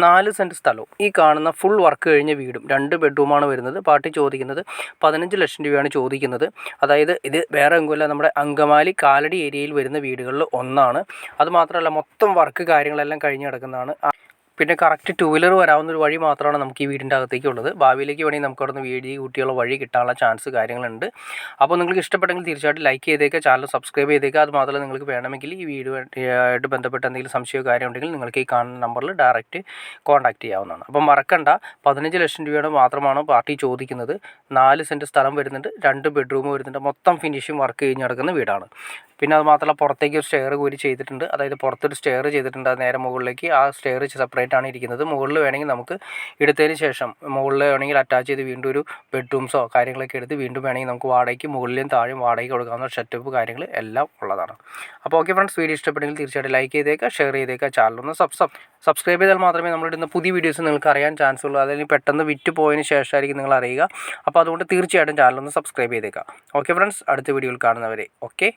4 cent സ്ഥലവും ഈ കാണുന്ന ഫുൾ വർക്ക് കഴിഞ്ഞ വീടും 2 ബെഡ്റൂമാണ് വരുന്നത്. പാർട്ടി ചോദിക്കുന്നത് 15 ലക്ഷം രൂപയാണ് ചോദിക്കുന്നത്. അതായത് ഇത് വേറെ എങ്ങുമല്ല, നമ്മുടെ അങ്കമാലി കാലടി ഏരിയയിൽ വരുന്ന വീടുകളിൽ ഒന്നാണ്. അതുമാത്രമല്ല മൊത്തം വർക്ക് കാര്യങ്ങളെല്ലാം കഴിഞ്ഞ് കിടക്കുന്നതാണ്. പിന്നെ കറക്റ്റ് 2 വീലർ വരാവുന്ന ഒരു വഴി മാത്രമാണ് നമുക്ക് ഈ വീടിൻ്റെ അകത്തേക്ക് ഉള്ളത്. ഭാവിയിലേക്ക് വേണമെങ്കിൽ നമുക്ക് അവിടെ നിന്ന് വീട് കൂട്ടിയുള്ള വഴി കിട്ടാനുള്ള ചാൻസ് കാര്യങ്ങളുണ്ട്. അപ്പോൾ നിങ്ങൾക്ക് ഇഷ്ടപ്പെട്ടെങ്കിൽ തീർച്ചയായിട്ടും ലൈക്ക് ചെയ്തേക്കുക, ചാനൽ സബ്സ്ക്രൈബ് ചെയ്തേക്കുക. അത് മാത്രമല്ല നിങ്ങൾക്ക് വേണമെങ്കിൽ ഈ വീഡിയോയായിട്ട് ബന്ധപ്പെട്ട എന്തെങ്കിലും സംശയമോ കാര്യം ഉണ്ടെങ്കിൽ നിങ്ങൾക്ക് ഈ കാണുന്ന നമ്പറിൽ ഡയറക്റ്റ് കോൺടാക്ട് ചെയ്യാവുന്നതാണ്. അപ്പം മറക്കണ്ട, 15 ലക്ഷം രൂപയുടെ മാത്രമാണ് പാർട്ടി ചോദിക്കുന്നത്. 4 സെൻറ്റ് സ്ഥലം വരുന്നുണ്ട്, 2 ബെഡ്റൂം വരുന്നുണ്ട്, മൊത്തം ഫിനിഷിങ് വർക്ക് കഴിഞ്ഞ് നടക്കുന്ന വീടാണ്. പിന്നെ അത് മാത്രമല്ല പുറത്തേക്ക് ഒരു സ്റ്റെയർ കൂടി ചെയ്തിട്ടുണ്ട്. അതായത് പുറത്തൊരു സ്റ്റെയർ ചെയ്തിട്ടുണ്ട്, അത് നേരെ മുകളിലേക്ക് ആ സ്റ്റെയർ സെപ്പറേറ്റ് ആണ് ഇരിക്കുന്നത്. മുകളിൽ വേണമെങ്കിൽ നമുക്ക് എടുത്തതിന് ശേഷം മുകളിൽ വേണമെങ്കിൽ അറ്റാച്ച് ചെയ്ത് വീണ്ടും ഒരു ബെഡ്റൂംസോ കാര്യങ്ങളൊക്കെ എടുത്ത് വീണ്ടും വേണമെങ്കിൽ നമുക്ക് വാടകയ്ക്ക് മുകളിലും താഴെയും വാടകയ്ക്ക് കൊടുക്കാവുന്ന സെറ്റപ്പ് കാര്യങ്ങൾ എല്ലാം ഉള്ളതാണ്. അപ്പോൾ ഓക്കെ ഫ്രണ്ട്സ്, വീഡിയോ ഇഷ്ടപ്പെട്ടെങ്കിൽ തീർച്ചയായിട്ടും ലൈക്ക് ചെയ്തേക്കുക, ഷെയർ ചെയ്തേക്കുക, ചാനലൊന്ന് സബ്സ്ക്രൈബ് ചെയ്താൽ മാത്രമേ നമ്മളിടുന്ന പുതിയ വീഡിയോസ് നിങ്ങൾക്ക് അറിയാൻ ചാൻസ് ഉള്ളൂ. അതിന് പെട്ടെന്ന് വിറ്റ് പോയതിന് ശേഷമായിരിക്കും നിങ്ങൾ അറിയുക. അപ്പോൾ അതുകൊണ്ട് തീർച്ചയായിട്ടും ചാനലൊന്ന് സബ്സ്ക്രൈബ് ചെയ്തേക്കുക. ഓക്കെ ഫ്രണ്ട്സ്, അടുത്ത വീഡിയോയിൽ കാണുന്നവരെ ഓക്കെ.